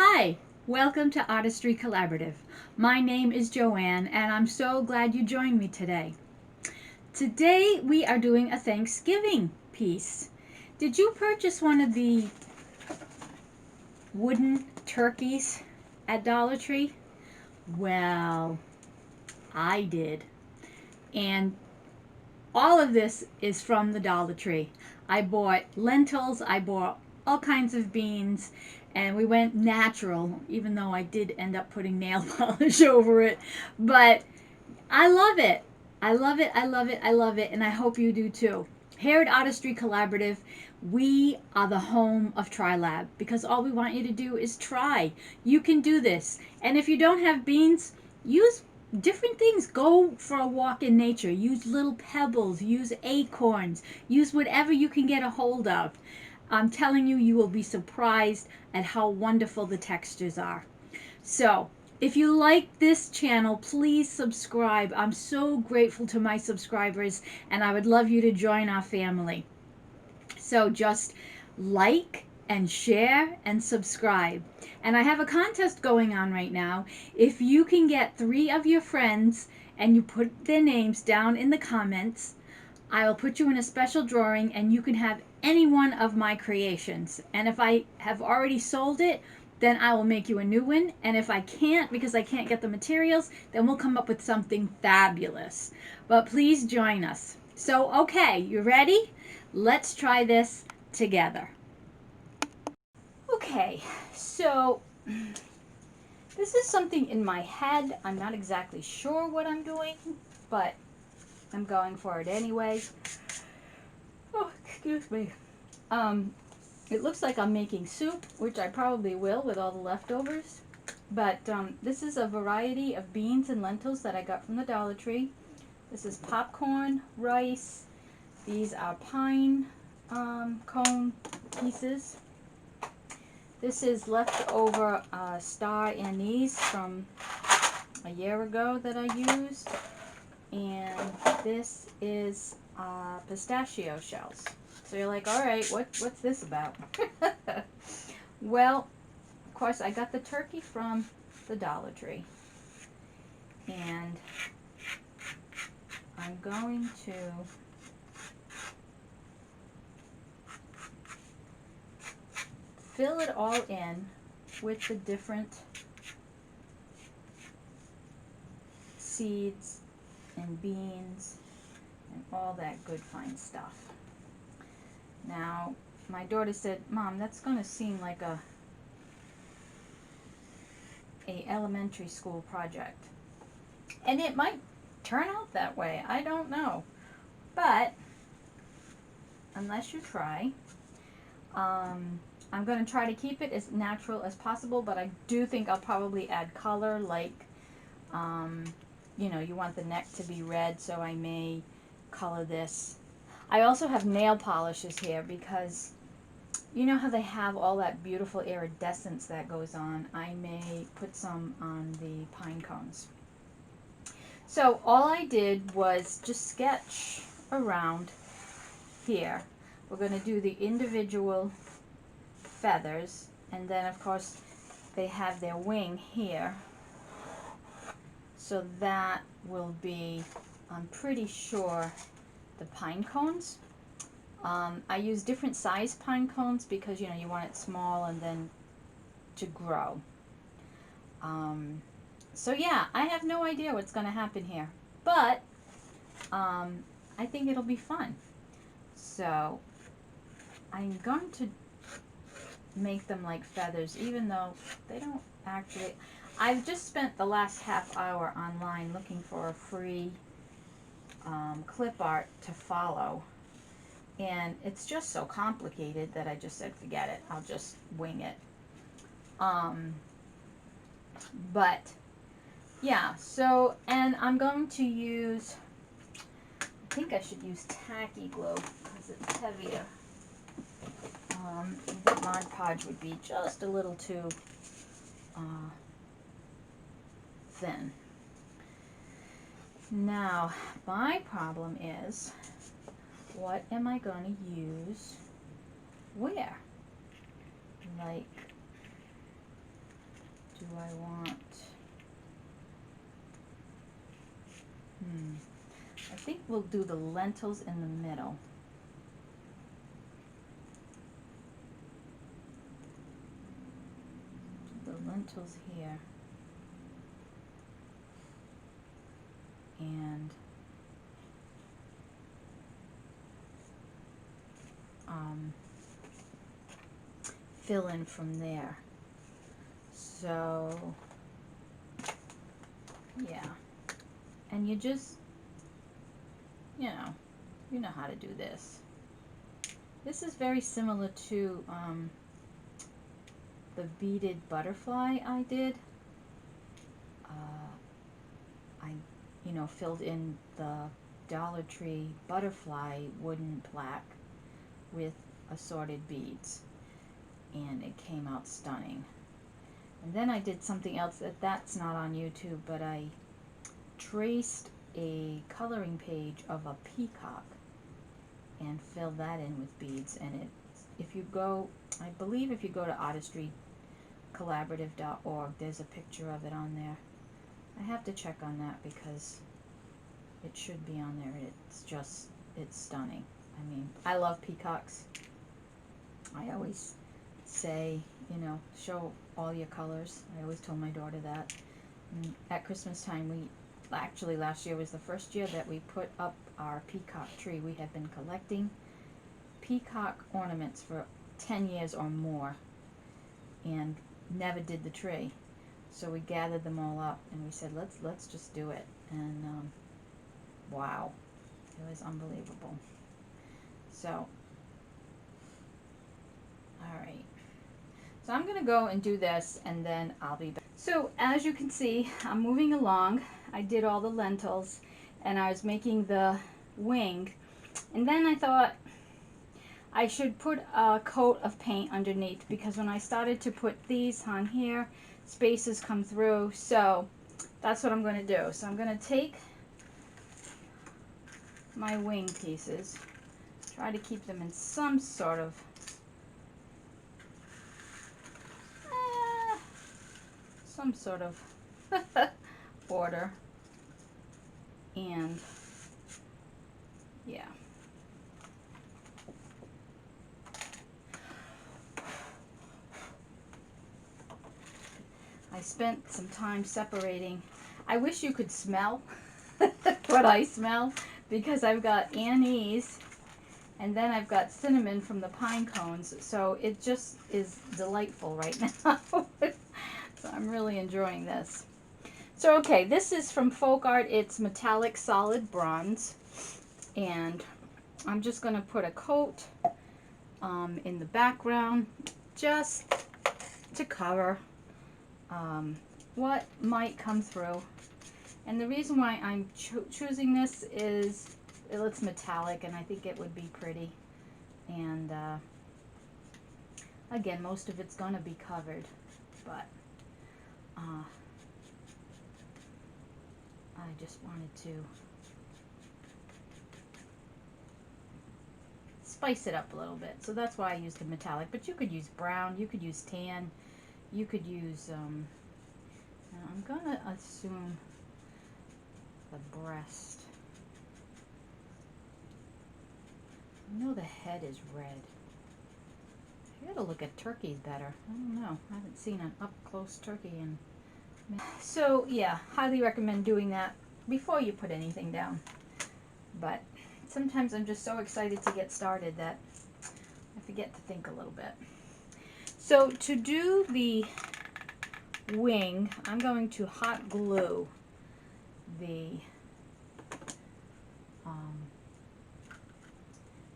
Hi, welcome to Artistry Collaborative. My name is JoAnn, and I'm so glad you joined me today. Today we are doing a Thanksgiving piece. Did you purchase one of the wooden turkeys at Dollar Tree? Well, I did. And all of this is from the Dollar Tree. I bought lentils, I bought all kinds of beans, and we went natural, even though I did end up putting nail polish over it. But I love it. I love it. I love it. I love it. And I hope you do too. Here at Artistry Collaborative, we are the home of TriLab because all we want you to do is try. You can do this. And if you don't have beans, use different things. Go for a walk in nature. Use little pebbles. Use acorns. Use whatever you can get a hold of. I'm telling you, you will be surprised at how wonderful the textures are. So, if you like this channel, please subscribe. I'm so grateful to my subscribers, and I would love you to join our family. So just like and share and subscribe. And I have a contest going on right now. If you can get 3 of your friends and you put their names down in the comments, I will put you in a special drawing and you can have any one of my creations. And if I have already sold it, then I will make you a new one. And if I can't, because I can't get the materials, then we'll come up with something fabulous. But please join us. So, okay, you ready? Let's try this together. Okay, so this is something in my head. I'm not exactly sure what I'm doing, but I'm going for it anyway. Oh, excuse me. It looks like I'm making soup, which I probably will with all the leftovers. But this is a variety of beans and lentils that I got from the Dollar Tree. This is popcorn, rice. These are pine cone pieces. This is leftover star anise from a year ago that I used. And this is pistachio shells. So you're like, all right, what's this about? Well, of course, I got the turkey from the Dollar Tree. And I'm going to fill it all in with the different seeds and beans and all that good fine stuff. Now, my daughter said, Mom, that's going to seem like a elementary school project. And it might turn out that way. I don't know. But, unless you try, I'm going to try to keep it as natural as possible, but I do think I'll probably add color, like, you want the neck to be red, so I may color this. I also have nail polishes here because you know how they have all that beautiful iridescence that goes on? I may put some on the pine cones. So all I did was just sketch around here. We're going to do the individual feathers, and then of course they have their wing here. So that will be, I'm pretty sure, the pine cones. I use different size pine cones because you want it small and then to grow. So yeah, I have no idea what's going to happen here, but I think it'll be fun. So I'm going to make them like feathers, even though they don't actually. I've just spent the last half hour online looking for a free clip art to follow. And it's just so complicated that I just said, forget it. I'll just wing it. But, yeah. So, and I'm going to use, I think I should use tacky glue because it's heavier. I think Mod Podge would be just a little too thin. Now, my problem is, what am I going to use where? Like, do I want? I think we'll do the lentils in the middle. The lentils here. And fill in from there. So yeah, and you just, you know how to do this. This is very similar to the beaded butterfly I did. I filled in the Dollar Tree butterfly wooden plaque with assorted beads, and it came out stunning. And then I did something else that's not on YouTube, but I traced a coloring page of a peacock and filled that in with beads. And if you go, I believe if you go to artistrycollaborative.org, there's a picture of it on there. I have to check on that because it should be on there. It's stunning. I mean, I love peacocks. I always say, show all your colors. I always told my daughter that. And at Christmas time, actually last year was the first year that we put up our peacock tree. We had been collecting peacock ornaments for 10 years or more and never did the tree. So we gathered them all up and we said, let's just do it. And wow, it was unbelievable. So, all right. So I'm going to go and do this, and then I'll be back. So as you can see, I'm moving along. I did all the lentils, and I was making the wing. And then I thought I should put a coat of paint underneath, because when I started to put these on here, spaces come through. So that's what I'm going to do. So I'm going to take my wing pieces, try to keep them in some sort of order, and yeah. I spent some time separating. I wish you could smell what I smell, because I've got anise and then I've got cinnamon from the pine cones, so it just is delightful right now. So I'm really enjoying this. So okay, this is from Folk Art. It's metallic solid bronze, and I'm just going to put a coat in the background just to cover what might come through. And the reason why I'm choosing this is it's metallic, and I think it would be pretty. And again, most of it's going to be covered, but I just wanted to spice it up a little bit. So that's why I used the metallic. But you could use brown, you could use tan, you could use, I'm going to assume the breast. I know the head is red. I gotta look at turkeys better. I don't know. I haven't seen an up-close turkey in. So yeah, highly recommend doing that before you put anything down. But sometimes I'm just so excited to get started that I forget to think a little bit. So to do the wing, I'm going to hot glue the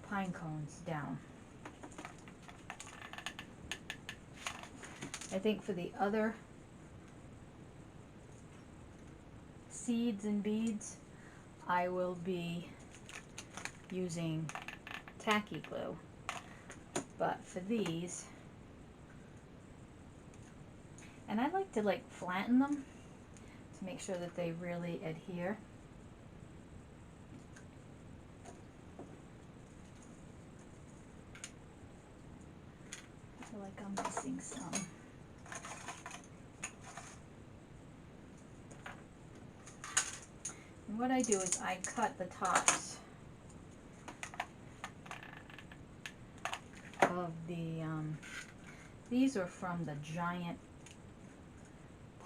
pine cones down. I think for the other seeds and beads, I will be using tacky glue. But for these, and I like to flatten them to make sure that they really adhere. I feel like I'm missing some. what I do is I cut the tops of the, these are from the giant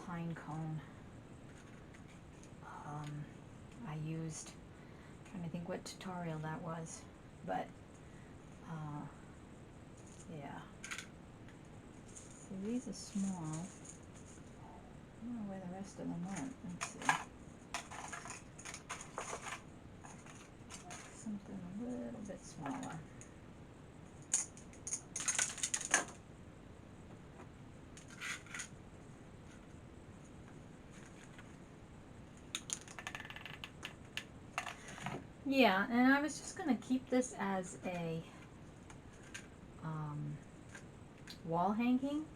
pine cone. I used, I'm trying to think what tutorial that was, but yeah. So these are small. I don't know where the rest of them went. Let's see. Something a little bit smaller. Yeah, and I was just going to keep this as a wall hanging,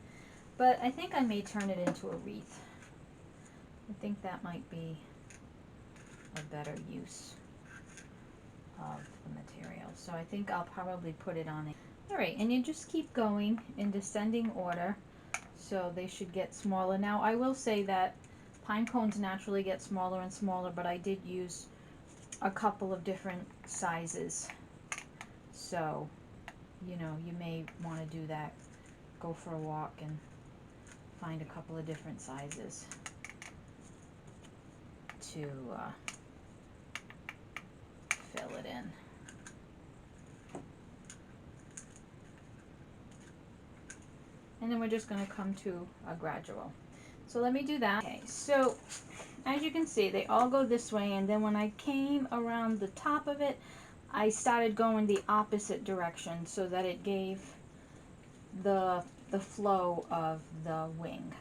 but I think I may turn it into a wreath. I think that might be a better use of the material. So I think I'll probably put it on a... Alright, and you just keep going in descending order, so they should get smaller. Now I will say that pine cones naturally get smaller and smaller, but I did use a couple of different sizes, so you know, you may want to do that. Go for a walk and find a couple of different sizes to fill it in. And then we're just going to come to a gradual. So let me do that. Okay, so as you can see, they all go this way, and then when I came around the top of it, I started going the opposite direction so that it gave the flow of the wing.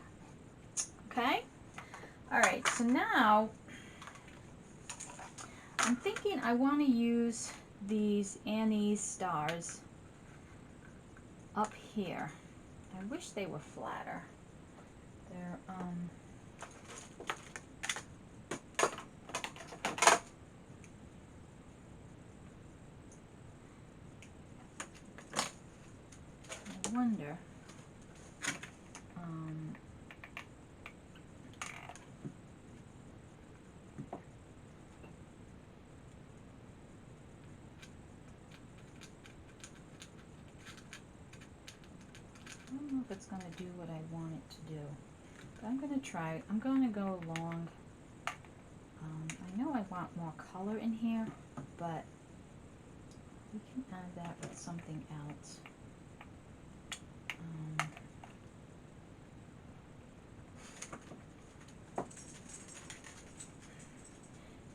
Okay? Alright, so now I'm thinking I want to use these Anise stars up here. I wish they were flatter. They're I wonder I don't know if it's going to do what I want it to do. But I'm going to try it. I'm going to go along. I know I want more color in here, but we can add that with something else.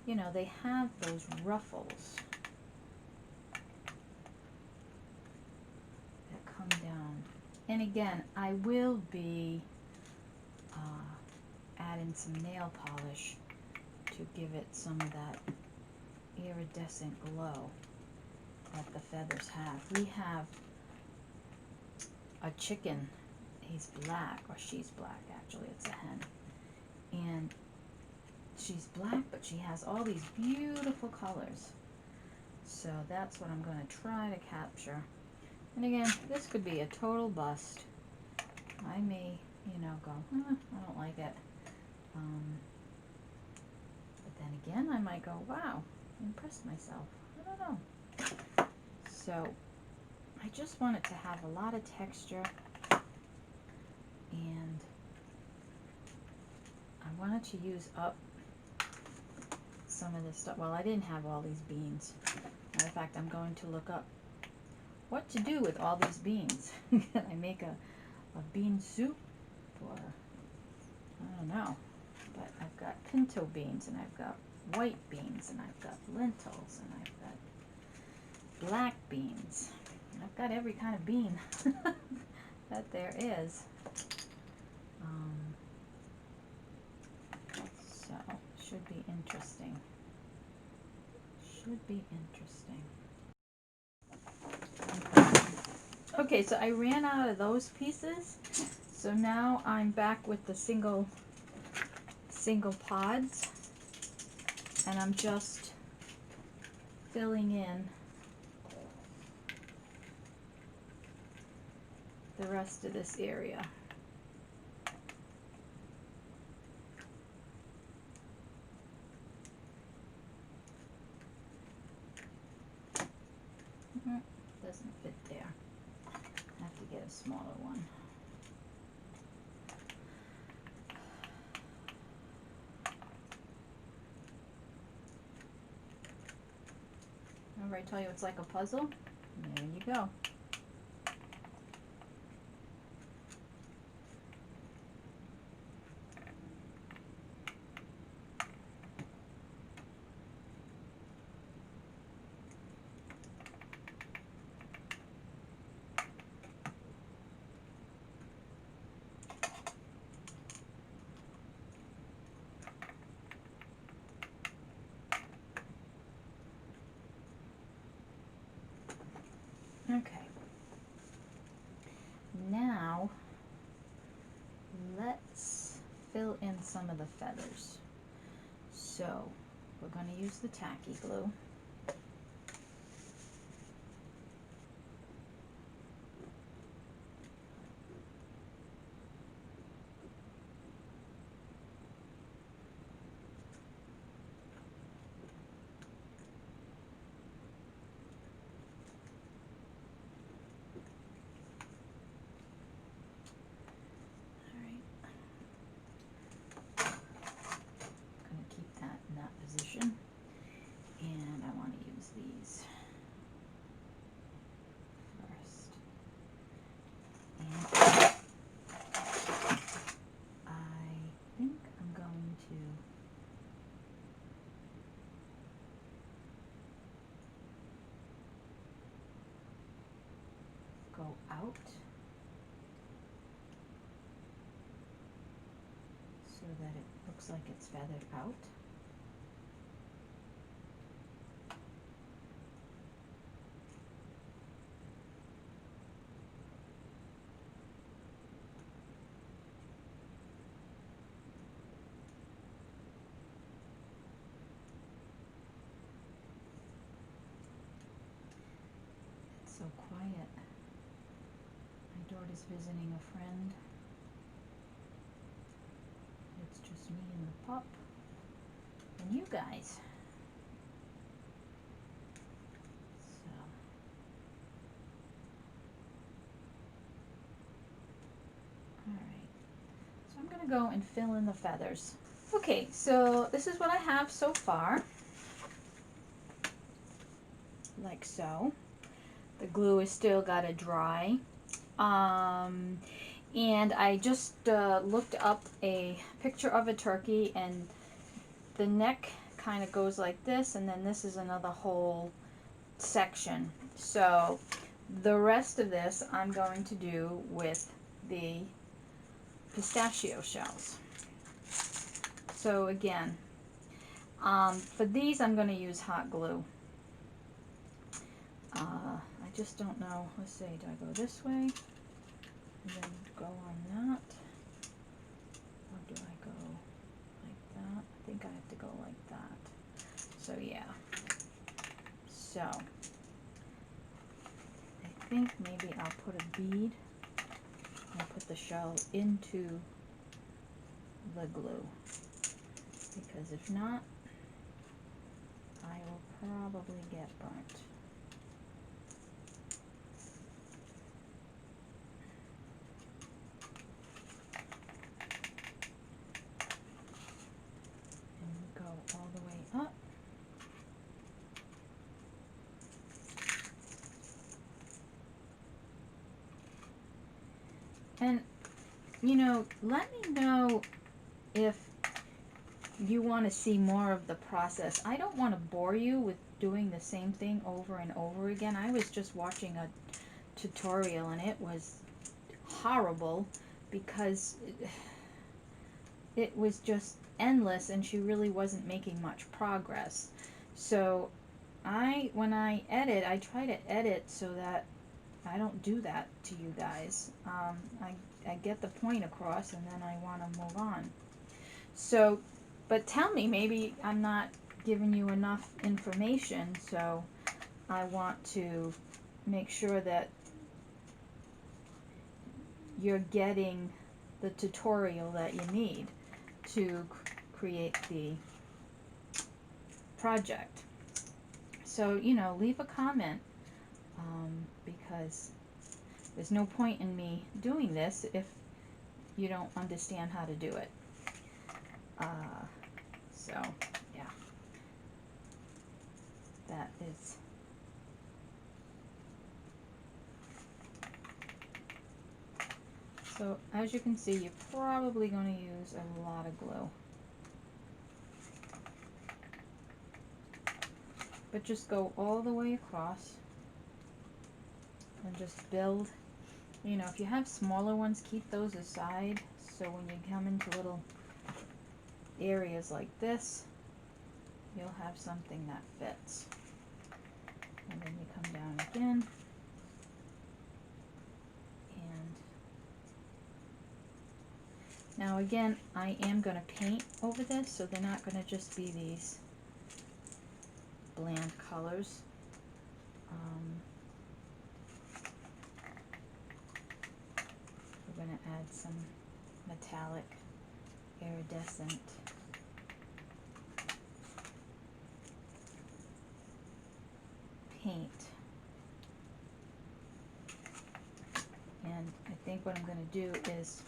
You know, they have those ruffles that come down. And again, I will be adding some nail polish to give it some of that iridescent glow that the feathers have. We have a chicken. He's black, or she's black actually, it's a hen. And she's black, but she has all these beautiful colors. So that's what I'm going to try to capture. And again, this could be a total bust. I may, you know, go, I don't like it. But then again, I might go, wow, impressed myself. I don't know. So I just want it to have a lot of texture, and I wanted to use up some of this stuff. Well, I didn't have all these beans. Matter of fact, I'm going to look up what to do with all these beans. Can I make a bean soup? Or I don't know. But I've got pinto beans, and I've got white beans, and I've got lentils, and I've got black beans. I've got every kind of bean that there is. So, should be interesting. Should be interesting. Okay, so I ran out of those pieces. So now I'm back with the single pods, and I'm just filling in the rest of this area. doesn't fit there. I have to get a smaller one. Remember I tell you it's like a puzzle? There you go. Okay. Now, let's fill in some of the feathers. So, we're going to use the tacky glue. And I want to use these first. And I think I'm going to go out so that it looks like it's feathered out. So quiet. My daughter's visiting a friend. It's just me and the pup and you guys. So, alright. So I'm going to go and fill in the feathers. Okay, so this is what I have so far. Like so. The glue is still got to dry. And I just looked up a picture of a turkey, and the neck kind of goes like this, and then this is another whole section. So the rest of this I'm going to do with the pistachio shells. So again, for these I'm going to use hot glue. I just don't know. Let's see, do I go this way and then go on that? Or do I go like that? I think I have to go like that. So yeah. So I think maybe I'll put a bead and put the shell into the glue. Because if not, I will probably get burnt. All the way up. And, you know, let me know if you want to see more of the process. I don't want to bore you with doing the same thing over and over again. I was just watching a tutorial and it was horrible because it was just endless and she really wasn't making much progress. So when I edit, I try to edit so that I don't do that to you guys. I get the point across and then I want to move on. So, but tell me, maybe I'm not giving you enough information, so I want to make sure that you're getting the tutorial that you need to create the project. So, you know, leave a comment. because there's no point in me doing this if you don't understand how to do it. So, yeah. That is... So, as you can see, you're probably going to use a lot of glue. But just go all the way across and just build. You know, if you have smaller ones, keep those aside, so when you come into little areas like this, you'll have something that fits. And then you come down again, and now again, I am going to paint over this, so they're not going to just be these bland colors. We're going to add some metallic iridescent paint. And I think what I'm going to do is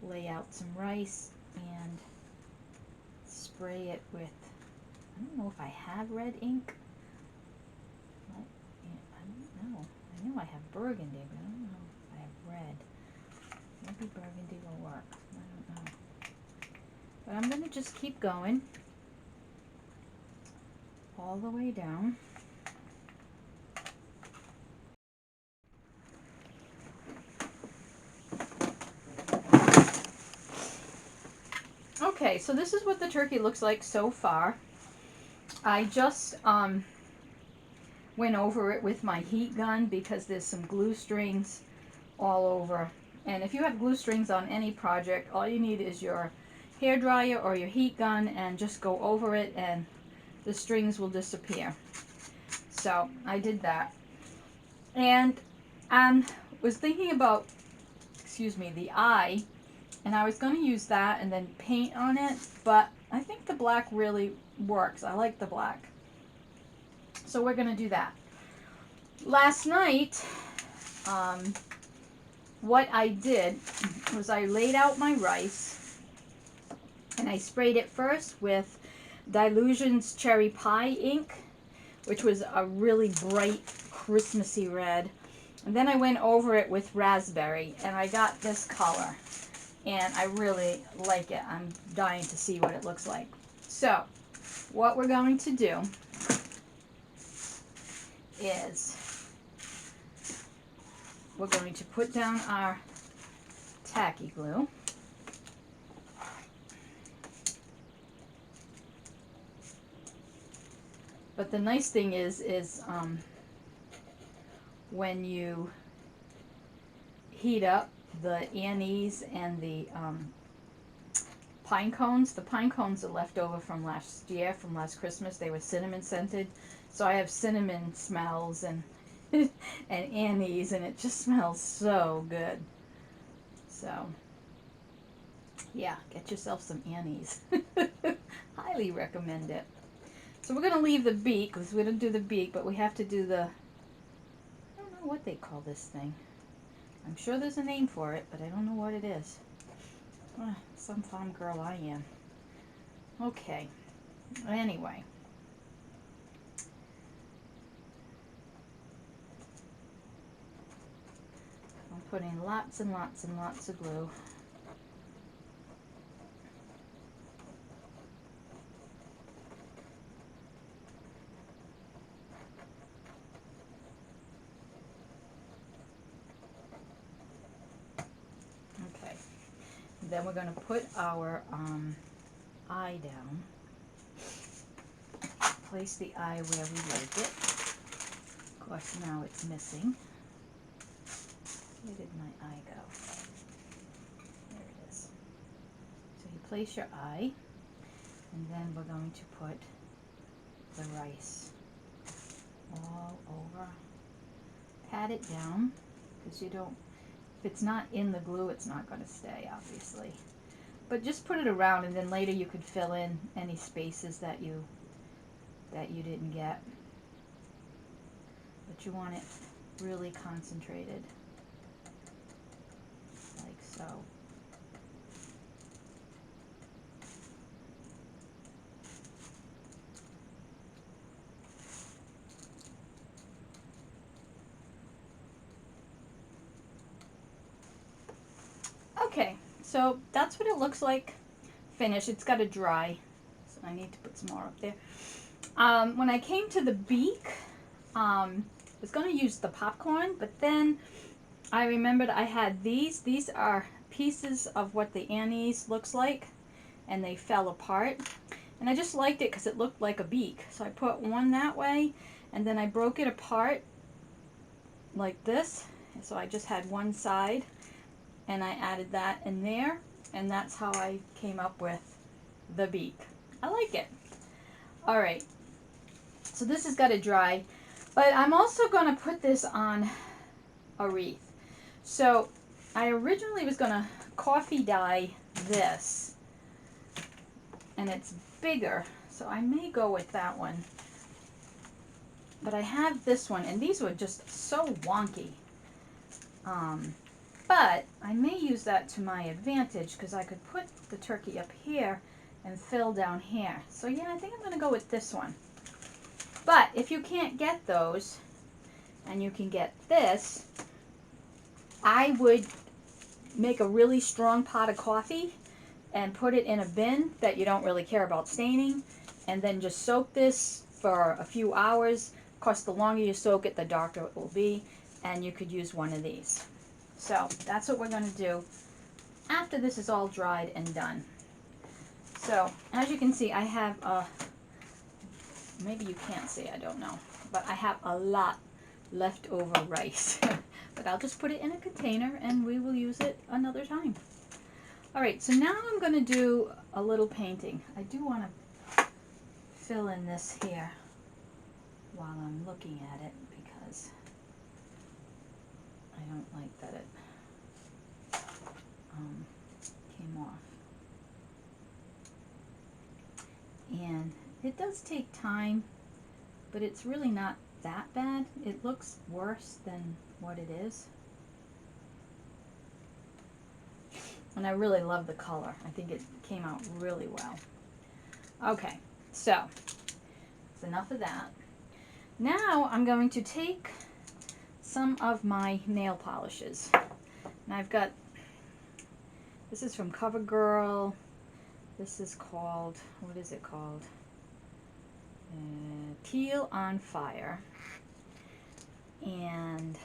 lay out some rice and spray it with, I don't know if I have red ink. I don't know. I know I have burgundy, but I don't know if I have red. Maybe burgundy will work. I don't know. But I'm going to just keep going all the way down. Okay, so this is what the turkey looks like so far. I just went over it with my heat gun because there's some glue strings all over. And if you have glue strings on any project, all you need is your hair dryer or your heat gun and just go over it and the strings will disappear. So I did that. And was thinking about, excuse me, the eye, and I was going to use that and then paint on it, but I think the black really works. I like the black. So we're going to do that. Last night, what I did was I laid out my rice and I sprayed it first with Dylusions Cherry Pie ink, which was a really bright Christmassy red. And then I went over it with raspberry and I got this color. And I really like it. I'm dying to see what it looks like. So, what we're going to do is we're going to put down our tacky glue. But the nice thing is when you heat up the anise and the pine cones. The pine cones are left over from last year, from last Christmas. They were cinnamon scented. So I have cinnamon smells and and anise, and it just smells so good. So, yeah, get yourself some anise. Highly recommend it. So we're going to leave the beak, because we're going to do the beak, but we have to do the, I don't know what they call this thing. I'm sure there's a name for it, but I don't know what it is. Some farm girl I am. Okay. Anyway. I'm putting lots and lots and lots of glue. Then we're going to put our eye down. Place the eye where we like it. Of course, now it's missing. Where did my eye go? There it is. So you place your eye, and then we're going to put the rice all over. Pat it down, because you don't, if it's not in the glue, it's not going to stay, obviously. But just put it around, and then later you could fill in any spaces that you didn't get. But you want it really concentrated, like so. Okay, so that's what it looks like finished. It's got to dry, so I need to put some more up there. When I came to the beak, I was going to use the popcorn, but then I remembered I had these. These are pieces of what the anise looks like, and they fell apart. And I just liked it because it looked like a beak. So I put one that way, and then I broke it apart like this. So I just had one side, and I added that in there, and that's how I came up with the beak. I like it. All right, so this has got to dry, but I'm also going to put this on a wreath. So I originally was going to coffee dye this, and it's bigger, so I may go with that one. But I have this one, and these were just so wonky. But I may use that to my advantage because I could put the turkey up here and fill down here. So yeah, I think I'm going to go with this one. But if you can't get those, and you can get this, I would make a really strong pot of coffee and put it in a bin that you don't really care about staining, and then just soak this for a few hours. Of course, the longer you soak it, the darker it will be, and you could use one of these. So that's what we're going to do after this is all dried and done. So as you can see, I have maybe you can't see, I don't know, but I have a lot leftover rice. But I'll just put it in a container and we will use it another time. All right, so now I'm going to do a little painting. I do want to fill in this here while I'm looking at it because I don't like that it came off. And it does take time, but it's really not that bad. It looks worse than what it is. And I really love the color. I think it came out really well. Okay, so that's enough of that. Now I'm going to take some of my nail polishes. And I've got, this is from CoverGirl. This is called, what is it called? Teal on Fire. And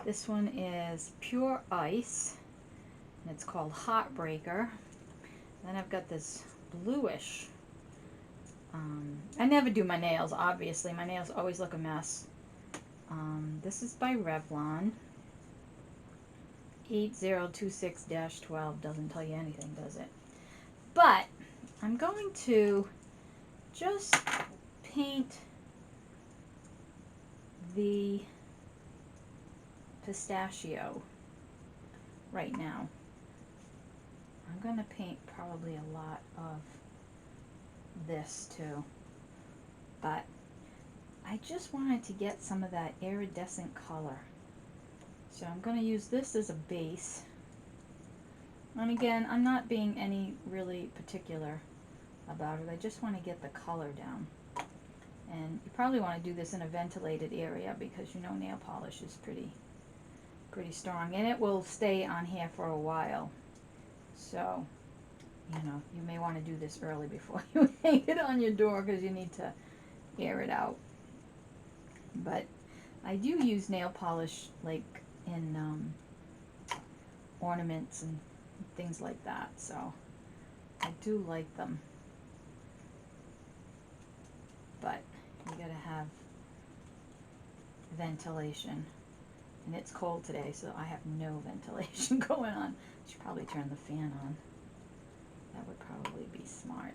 this one is Pure Ice. And it's called Heartbreaker. Then I've got this bluish. I never do my nails, obviously. My nails always look a mess. This is by Revlon. 8026-12 doesn't tell you anything, does it? But I'm going to just paint the pistachio right now. I'm going to paint probably a lot of this too, but I just wanted to get some of that iridescent color. So I'm going to use this as a base. And again, I'm not being any really particular about it. I just want to get the color down. And you probably want to do this in a ventilated area because you know nail polish is pretty strong. And it will stay on here for a while. So, you know, you may want to do this early before you hang it on your door because you need to air it out. But I do use nail polish like in ornaments and things like that, so I do like them. But you gotta have ventilation. And it's cold today, so I have no ventilation going on. I should probably turn the fan on. That would probably be smart.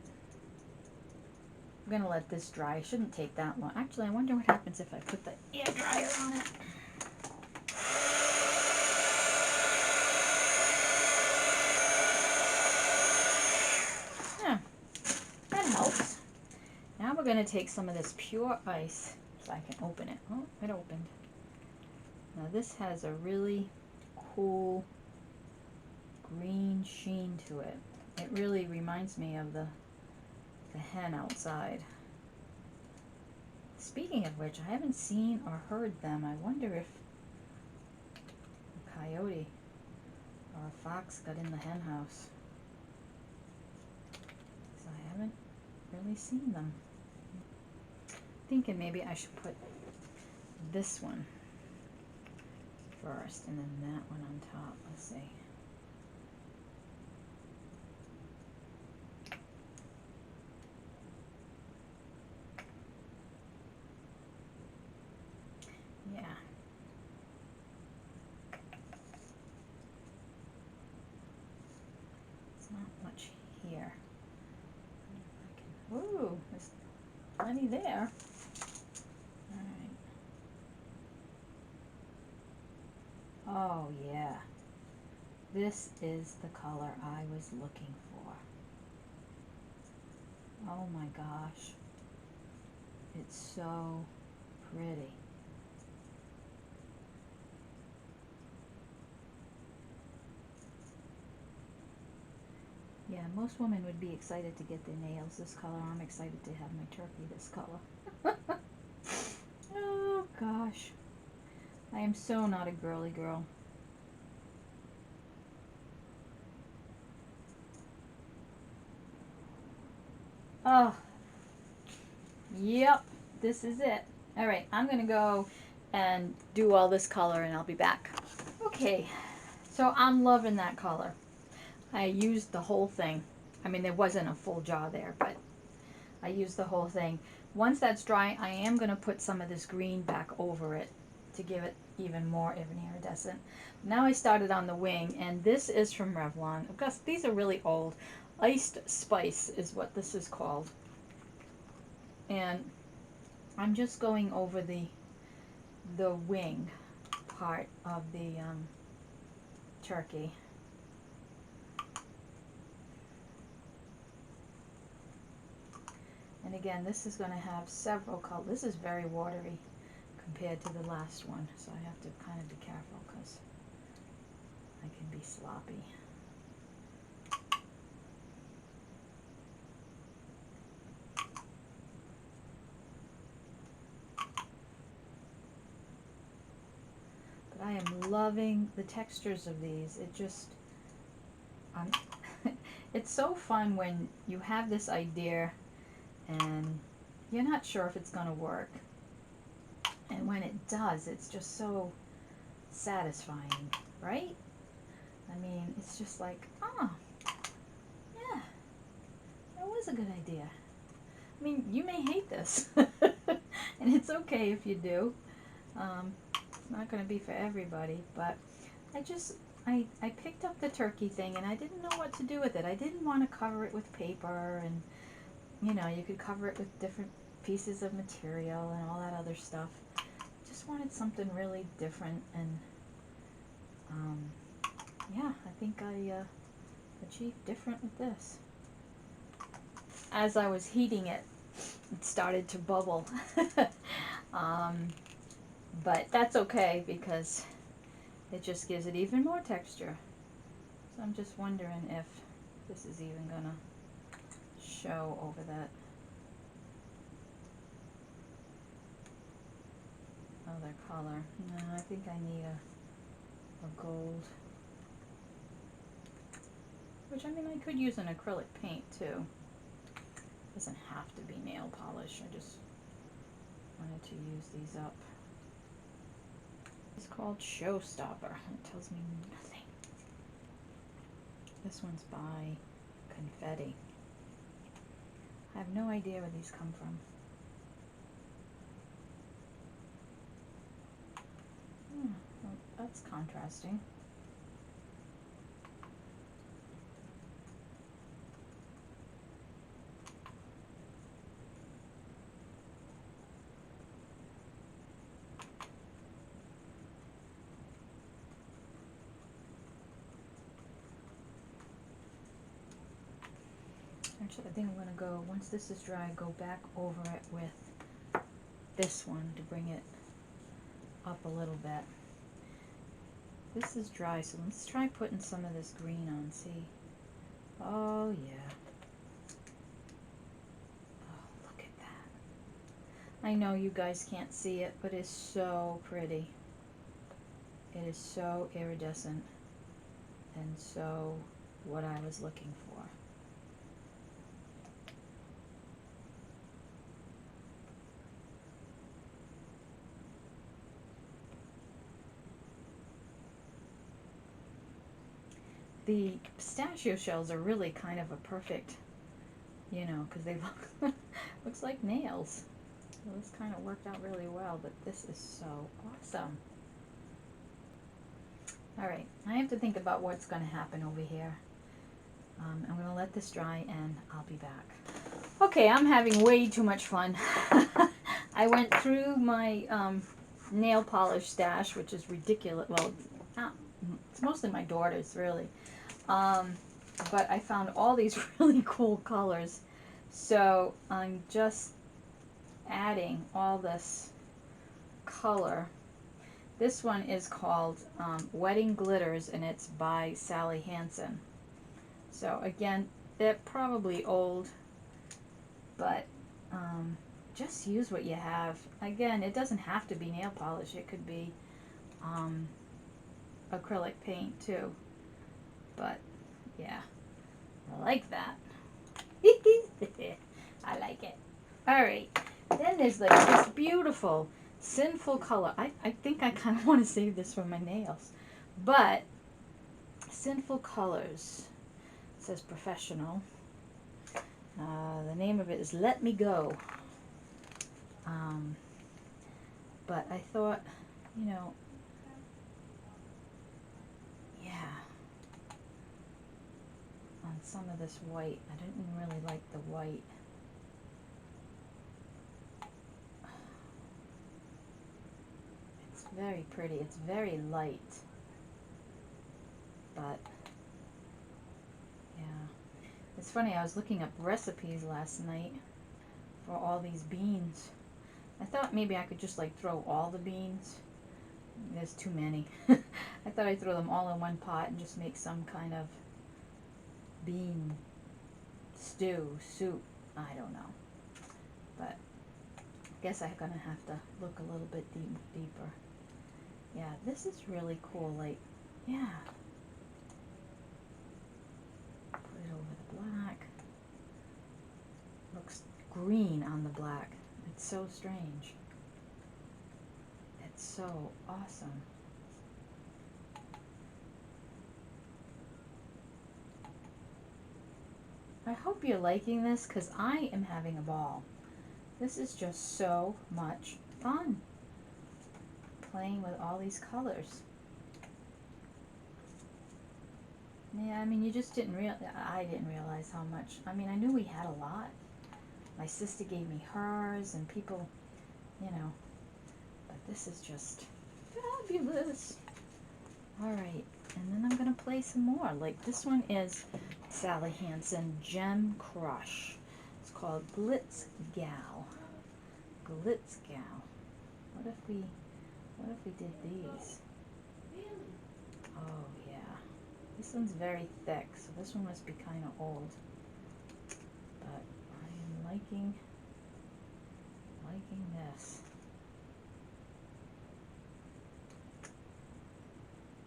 I'm gonna let this dry. It shouldn't take that long. Actually, I wonder what happens if I put the air dryer on it. Yeah, that helps. Now we're gonna take some of this pure ice so I can open it. Oh, it opened. Now this has a really cool green sheen to it. It really reminds me of the hen outside. Speaking of which, I haven't seen or heard them. I wonder if a coyote or a fox got in the hen house. So I haven't really seen them. Thinking maybe I should put this one first and then that one on top. Let's see. Yeah. It's not much here. Ooh, there's plenty there. Alright. Oh yeah. This is the color I was looking for. Oh my gosh. It's so pretty. Yeah, most women would be excited to get their nails this color. I'm excited to have my turkey this color. Oh gosh. I am so not a girly girl. Oh, yep, this is it. All right, I'm gonna go and do all this color and I'll be back. Okay, so I'm loving that color. I used the whole thing. I mean, there wasn't a full jar there, but I used the whole thing. Once that's dry, I am gonna put some of this green back over it to give it even more iridescent. Now I started on the wing, and this is from Revlon. Of course, these are really old. Iced Spice is what this is called. And I'm just going over the wing part of the turkey. And again, this is going to have several colors. This is very watery compared to the last one, so I have to kind of be careful because I can be sloppy. But I am loving the textures of these. It just, it's so fun when you have this idea and you're not sure if it's going to work. And when it does, it's just so satisfying, right? I mean, it's just like, oh, yeah, that was a good idea. I mean, you may hate this, and it's okay if you do. It's not going to be for everybody, but I picked up the turkey thing, and I didn't know what to do with it. I didn't want to cover it with paper, and, you know, you could cover it with different pieces of material and all that other stuff. Just wanted something really different, and yeah, I think I achieved different with this. As I was heating it, it started to bubble. But that's okay because it just gives it even more texture. So I'm just wondering if this is even gonna show over that other color. No, I think I need a gold. Which, I mean, I could use an acrylic paint too. It doesn't have to be nail polish. I just wanted to use these up. It's called Showstopper. It tells me nothing. This one's by Confetti. I have no idea where these come from. Well, that's contrasting. Actually, I think I'm going to go, once this is dry, go back over it with this one to bring it up a little bit. this is dry, so let's try putting some of this green on, see? Oh, yeah. Oh, look at that. I know you guys can't see it, but it's so pretty. It is so iridescent and so what I was looking for. The pistachio shells are really kind of a perfect, you know, because they look looks like nails. So this kind of worked out really well, but this is so awesome. All right, I have to think about what's going to happen over here. I'm going to let this dry and I'll be back. Okay, I'm having way too much fun. I went through my nail polish stash, which is ridiculous. Well, it's mostly my daughter's, really. But I found all these really cool colors. So I'm just adding all this color. This one is called Wedding Glitters, and it's by Sally Hansen. So again, they're probably old, but just use what you have. Again, it doesn't have to be nail polish. It could be acrylic paint too. But yeah, I like that. I like it. All right, then there's like this beautiful Sinful color. I think I kind of want to save this for my nails. But Sinful Colors, it says professional. The name of it is Let Me Go. But I thought, you know, yeah, on some of this white. I didn't really like the white. It's very pretty. It's very light. But, yeah. It's funny, I was looking up recipes last night for all these beans. I thought maybe I could just like throw all the beans. There's too many. I thought I'd throw them all in one pot and just make some kind of bean stew, soup. I don't know. But I guess I'm gonna have to look a little bit deeper. Yeah, this is really cool. Like, yeah. Put it over the black. Looks green on the black. It's so strange. It's so awesome. I hope you're liking this because I am having a ball. This is just so much fun. Playing with all these colors. Yeah, I mean, you just didn't I didn't realize how much. I mean, I knew we had a lot. My sister gave me hers and people, you know, but this is just fabulous. All right, and then I'm going to play some more. Like this one is Sally Hansen Gem Crush. It's called Glitz Gal. Glitz Gal. What if we did these? Oh yeah. This one's very thick, so this one must be kind of old. But I am liking this.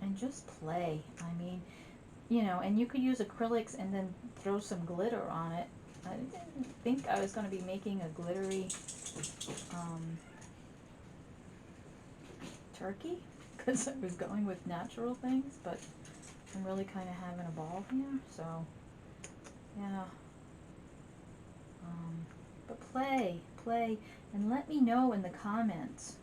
And just play. I mean, you know, and you could use acrylics and then throw some glitter on it. I didn't think I was going to be making a glittery turkey because I was going with natural things, but I'm really kind of having a ball here, so yeah. But play, and let me know in the comments,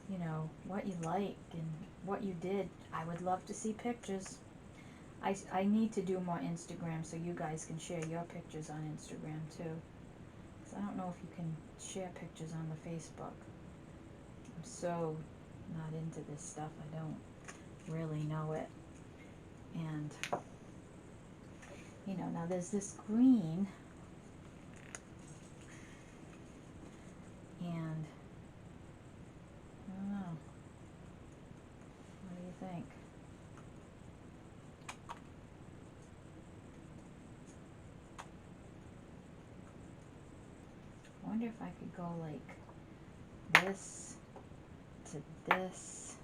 you know, what you like and what you did. I would love to see pictures. I need to do more Instagram so you guys can share your pictures on Instagram too. Because I don't know if you can share pictures on the Facebook. I'm so not into this stuff. I don't really know it. And, you know, now there's this green. And, I don't know. wonder if I could go like this to this.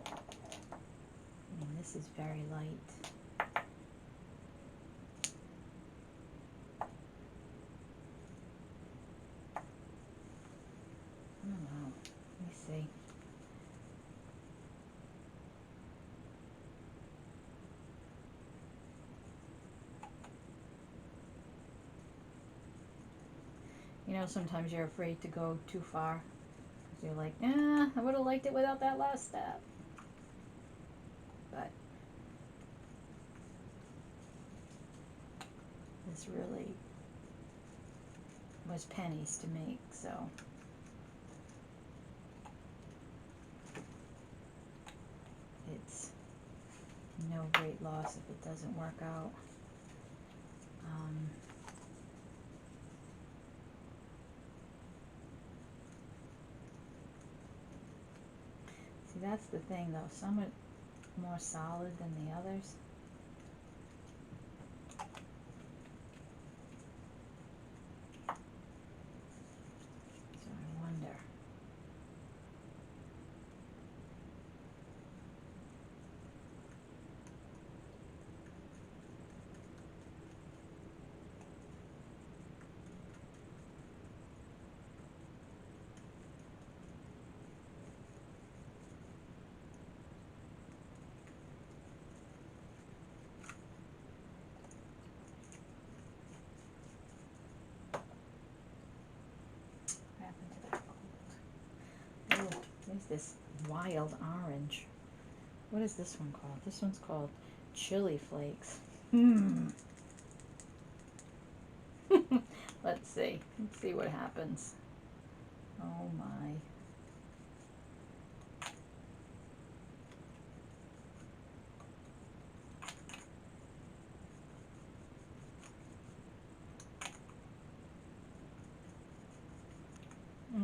I mean, this is very light. I don't know. Let me see. You know, sometimes you're afraid to go too far. You're like, I would have liked it without that last step. But this really was pennies to make, so. It's no great loss if it doesn't work out. See, that's the thing though, some are more solid than the others. So I wonder. There's this wild orange. What is this one called? This one's called chili flakes. Let's see. Let's see what happens. Oh my.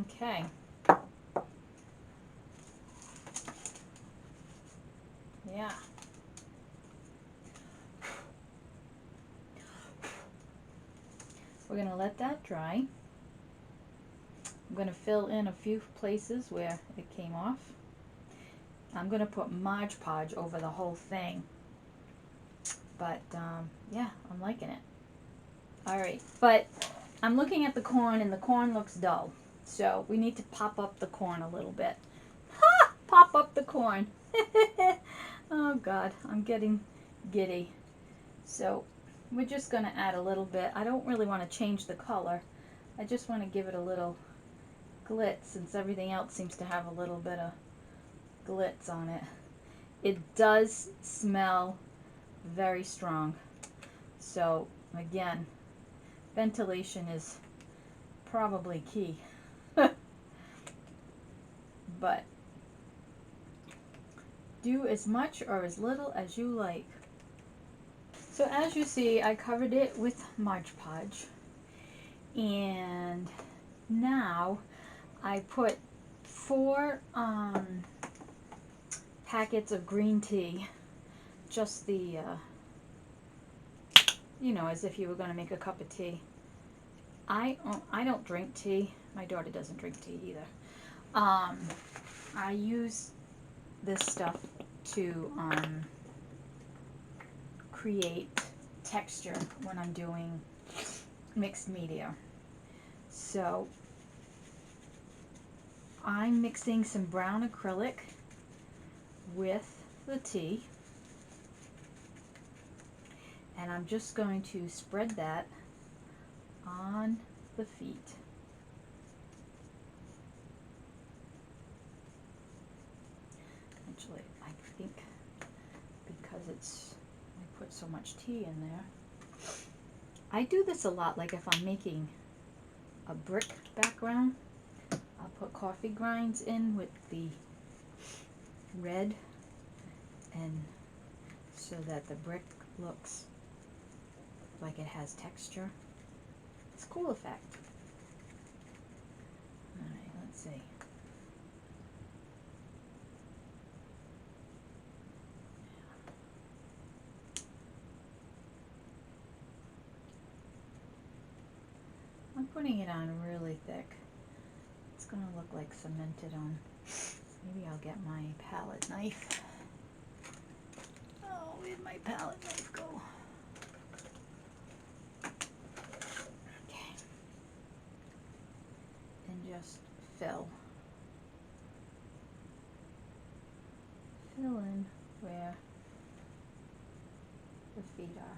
Okay. Yeah. We're going to let that dry. I'm going to fill in a few places where it came off. I'm going to put Mod Podge over the whole thing. But, yeah, I'm liking it. Alright, but I'm looking at the corn and the corn looks dull. So we need to pop up the corn a little bit. Ha! Pop up the corn. Oh God, I'm getting giddy. So we're just going to add a little bit. I don't really want to change the color. I just want to give it a little glitz since everything else seems to have a little bit of glitz on it. It does smell very strong. So again, ventilation is probably key. But do as much or as little as you like. So as you see, I covered it with Mod Podge. And now I put 4 packets of green tea. Just the, you know, as if you were going to make a cup of tea. I don't drink tea. My daughter doesn't drink tea either. I use this stuff to create texture when I'm doing mixed media. So I'm mixing some brown acrylic with the tea, and I'm just going to spread that on the feet. Actually, I think because I put so much tea in there. I do this a lot, like if I'm making a brick background, I'll put coffee grinds in with the red, and so that the brick looks like it has texture. It's a cool effect. Alright, let's see. putting it on really thick. It's going to look like cemented on. Maybe I'll get my palette knife. Oh, where'd my palette knife go? Okay. And just fill in where the feet are.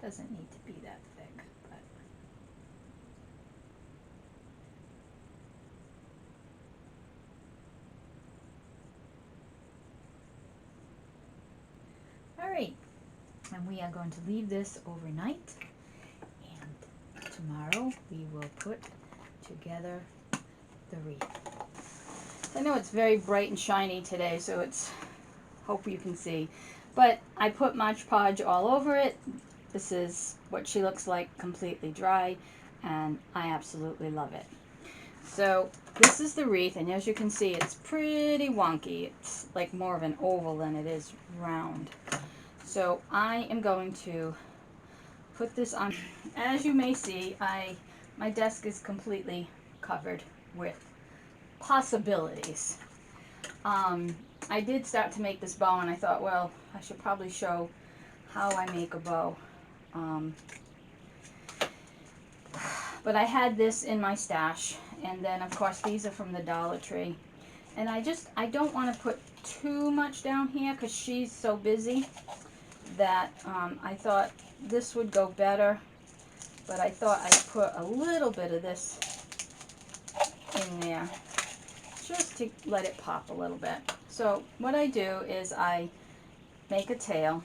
Doesn't need to be that thick, but all right, and we are going to leave this overnight, and tomorrow we will put together the wreath. I know it's very bright and shiny today, so it's, hope you can see, but I put Mod Podge all over it. This is what she looks like completely dry, and I absolutely love it. So this is the wreath, and as you can see, it's pretty wonky. It's like more of an oval than it is round. So I am going to put this on. As you may see, my desk is completely covered with possibilities. I did start to make this bow, and I thought, well, I should probably show how I make a bow. But I had this in my stash, and then of course these are from the Dollar Tree, and I don't want to put too much down here because she's so busy that I thought this would go better, but I thought I'd put a little bit of this in there just to let it pop a little bit. So what I do is I make a tail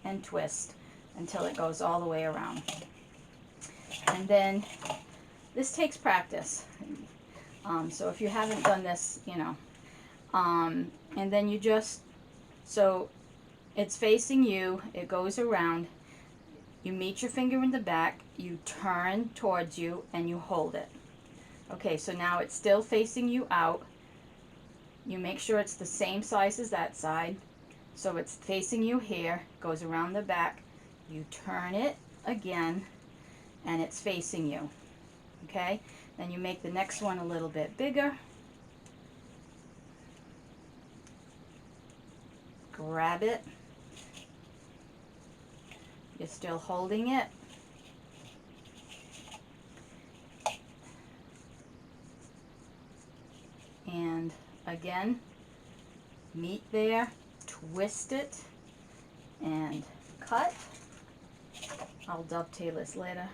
and twist until it goes all the way around. And then this takes practice. So if you haven't done this, you know. And then you just, so it's facing you, it goes around, you meet your finger in the back, you turn towards you, and you hold it. Okay, so now it's still facing you out. You make sure it's the same size as that side. So it's facing you here, goes around the back, you turn it again, and it's facing you. Okay, then you make the next one a little bit bigger. Grab it. You're still holding it. And again, meet there, twist it, and cut. I'll dovetail this later.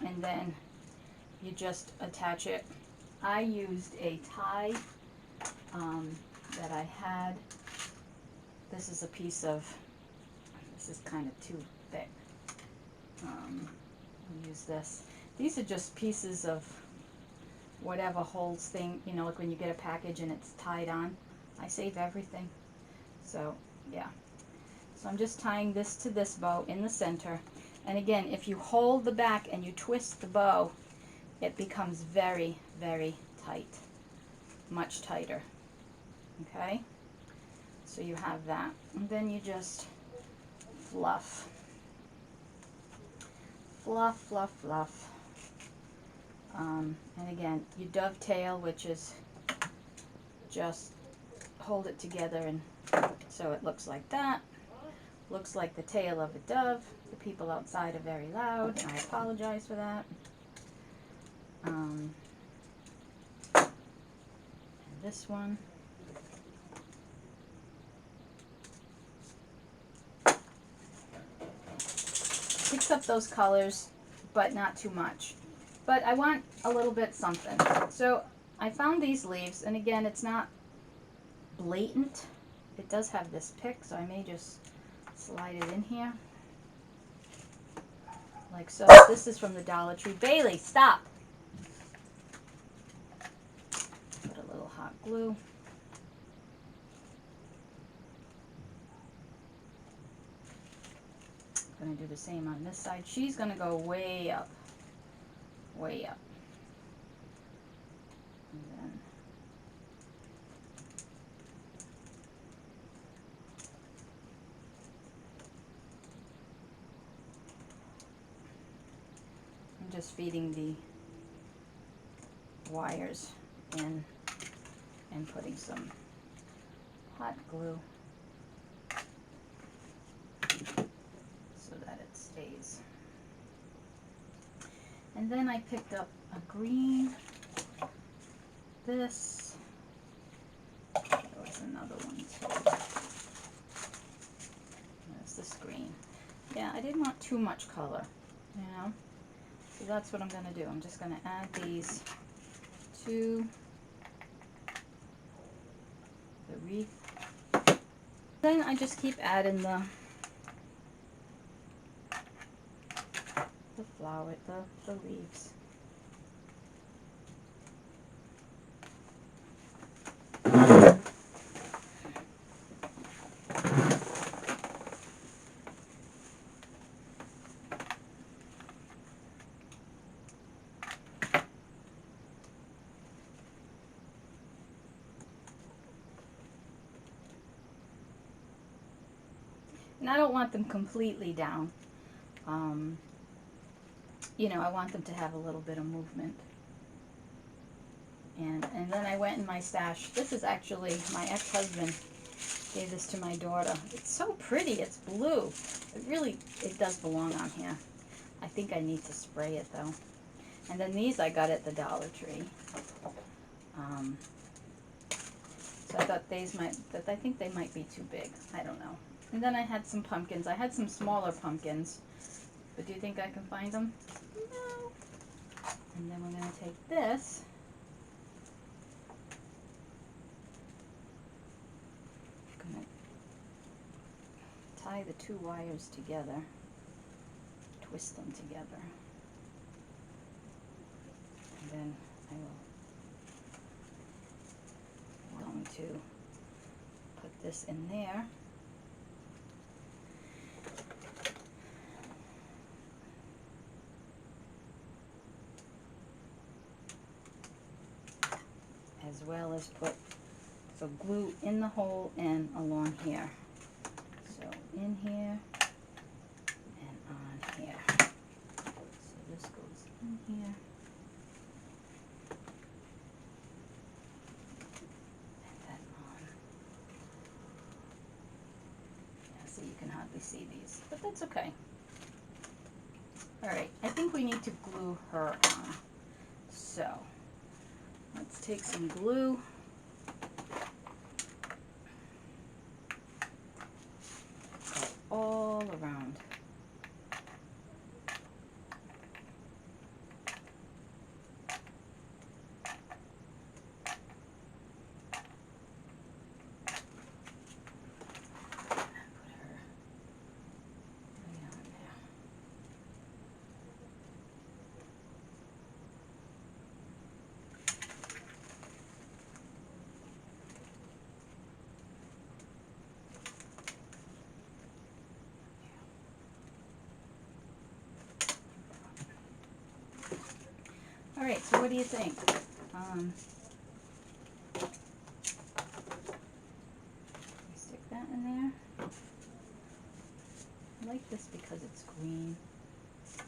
And then you just attach it. I used a tie that I had. This is a piece of, this is kind of too thick. I'll use this. These are just pieces of whatever holds thing, you know, like when you get a package and it's tied on. I save everything. So, yeah. So I'm just tying this to this bow in the center. And again, if you hold the back and you twist the bow, it becomes very, very tight. Much tighter. Okay? So you have that. And then you just fluff. Fluff, fluff, fluff. And again, you dovetail, which is just hold it together, and so it looks like that. Looks like the tail of a dove. The people outside are very loud, and I apologize for that. And this one. Picks up those colors, but not too much. But I want a little bit something. So I found these leaves, and again, it's not blatant. It does have this pick, so I may just slide it in here. Like so. This is from the Dollar Tree. Bailey, stop! Put a little hot glue. I'm going to do the same on this side. She's going to go way up. Way up. And then . just feeding the wires in and putting some hot glue so that it stays. And then I picked up a green, this, there was another one too. There's this green. Yeah, I didn't want too much color, you know, so that's what I'm going to do. I'm just going to add these to the wreath. Then I just keep adding the flower, the leaves. And I don't want them completely down. You know, I want them to have a little bit of movement. And then I went in my stash. This is actually my ex-husband gave this to my daughter. It's so pretty. It's blue. It does belong on here. I think I need to spray it though. And then these I got at the Dollar Tree. So I thought I think they might be too big. I don't know. And then I had some pumpkins. I had some smaller pumpkins. But do you think I can find them? No. And then we're going to take this. I'm going to tie the two wires together. Twist them together. And then I'm going to put this in there. As well as put some glue in the hole and along here. So in here and on here. So this goes in here. And then on. Yeah, so you can hardly see these, but that's okay. Alright, I think we need to glue her on. So let's take some glue. Go all around. All right, so what do you think? Stick that in there. I like this because it's green.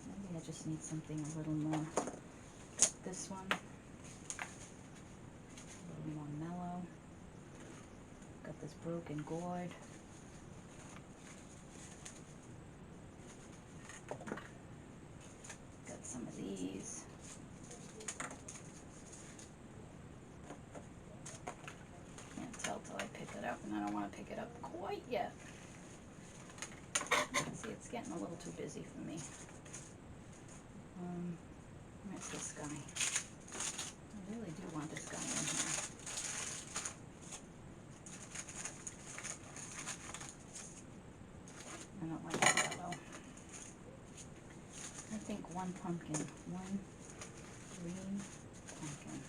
Maybe I just need something a little more. Got this one, a little more mellow. Got this broken gourd. Got some of these. Till I pick it up, and I don't want to pick it up quite yet. See, it's getting a little too busy for me. Where's this guy? I really do want this guy in here. I don't like the yellow. I think one pumpkin, one green pumpkin.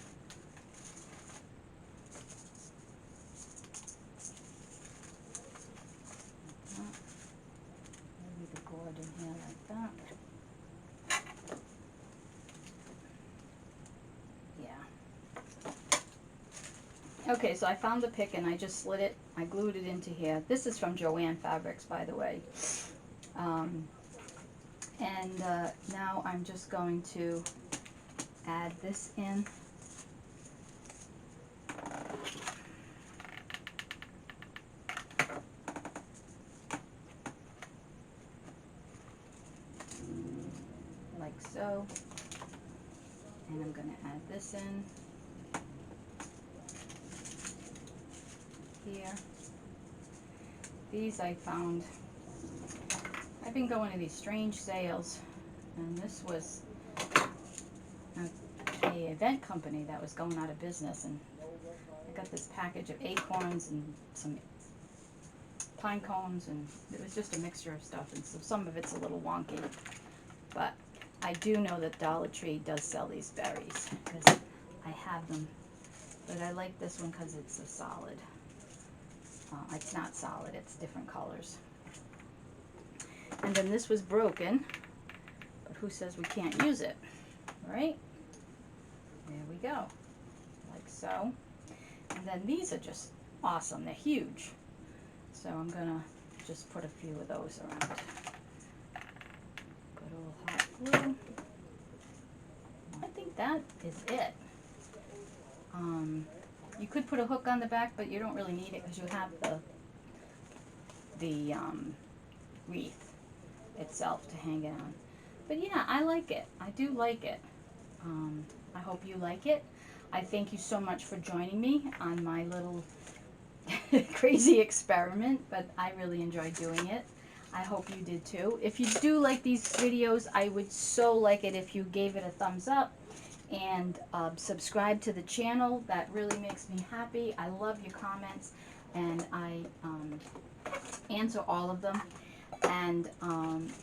Maybe the gourd in here like that. Yeah. Okay, so I found the pick and I just slid it. I glued it into here. This is from JoAnn Fabrics, by the way. And now I'm just going to add this in. Like so. And I'm going to add this in here. These I found, I've been going to these strange sales, and this was a event company that was going out of business, and I got this package of acorns and some pine cones, and it was just a mixture of stuff, and so some of it's a little wonky, but I do know that Dollar Tree does sell these berries because I have them, but I like this one because it's a solid. It's not solid, it's different colors. And then this was broken, but who says we can't use it, right? There we go, like so. And then these are just awesome, they're huge. So I'm gonna just put a few of those around. Good old hot glue. I think that is it. You could put a hook on the back, but you don't really need it because you have the wreath itself to hang it on. But yeah, I like it. I do like it. I hope you like it. I thank you so much for joining me on my little crazy experiment, but I really enjoyed doing it. I hope you did too. If you do like these videos, I would so like it if you gave it a thumbs up and subscribe to the channel. That really makes me happy. I love your comments, and I answer all of them. And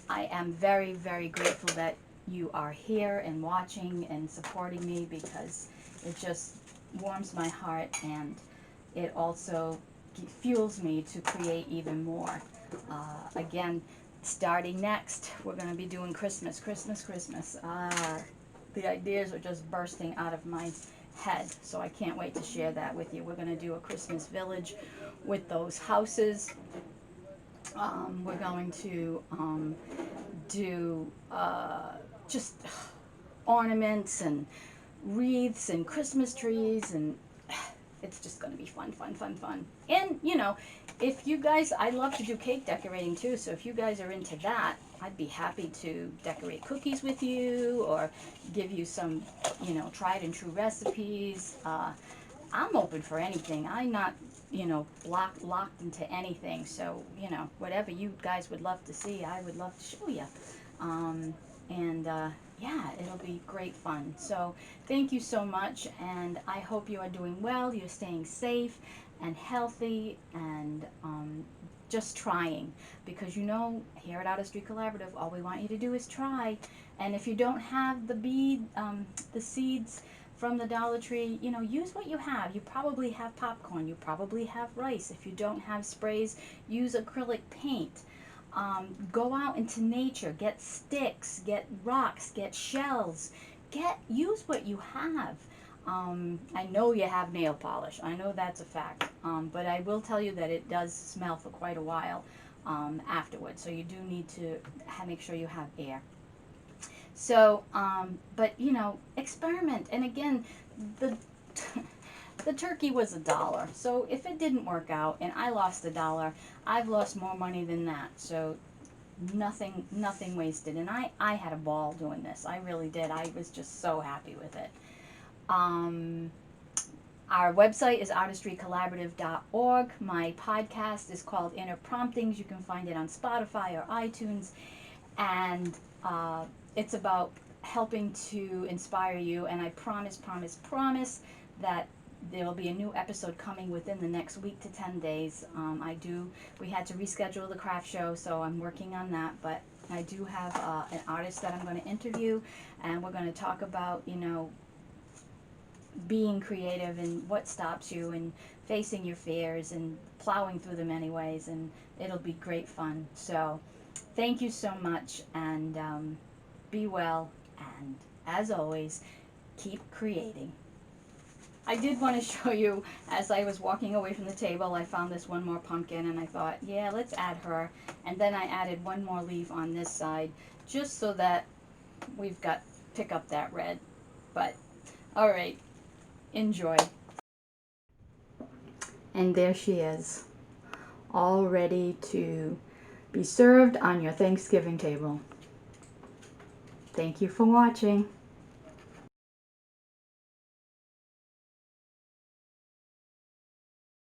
I am very, very grateful that you are here and watching and supporting me, because it just warms my heart, and it also fuels me to create even more. Again, starting next, we're going to be doing Christmas. The ideas are just bursting out of my head, so I can't wait to share that with you. We're going to do a Christmas village with those houses. We're going to do just ornaments and wreaths and Christmas trees, and it's just going to be fun. And, you know, if you guys, I love to do cake decorating too, so if you guys are into that, I'd be happy to decorate cookies with you, or give you some, you know, tried and true recipes. I'm open for anything. I'm not, you know, locked into anything, so, you know, whatever you guys would love to see, I would love to show you. Yeah, it'll be great fun. So thank you so much, and I hope you are doing well, you're staying safe and healthy, and just trying, because, you know, here at Artistry Collaborative, all we want you to do is try. And if you don't have the seeds from the Dollar Tree, you know, use what you have. You probably have popcorn, you probably have rice. If you don't have sprays, use acrylic paint. Go out into nature, get sticks, get rocks, get shells, use what you have. I know you have nail polish, I know that's a fact, but I will tell you that it does smell for quite a while afterwards, so you do need to make sure you have air. So, but, you know, experiment. And again, the the turkey was $1. So if it didn't work out and I lost $1, I've lost more money than that. So nothing wasted. And I had a ball doing this. I really did. I was just so happy with it. Our website is artistrycollaborative.org. My podcast is called Inner Promptings. You can find it on Spotify or iTunes. And it's about helping to inspire you. And I promise that there will be a new episode coming within the next week to 10 days. We had to reschedule the craft show, so I'm working on that. But I do have an artist that I'm going to interview, and we're going to talk about, you know, being creative and what stops you, and facing your fears and plowing through them anyways, and it'll be great fun. So thank you so much, and be well, and as always, keep creating. I did want to show you, as I was walking away from the table, I found this one more pumpkin and I thought, yeah, let's add her. And then I added one more leaf on this side, just so that we've got, pick up that red. But, all right, enjoy. And there she is, all ready to be served on your Thanksgiving table. Thank you for watching.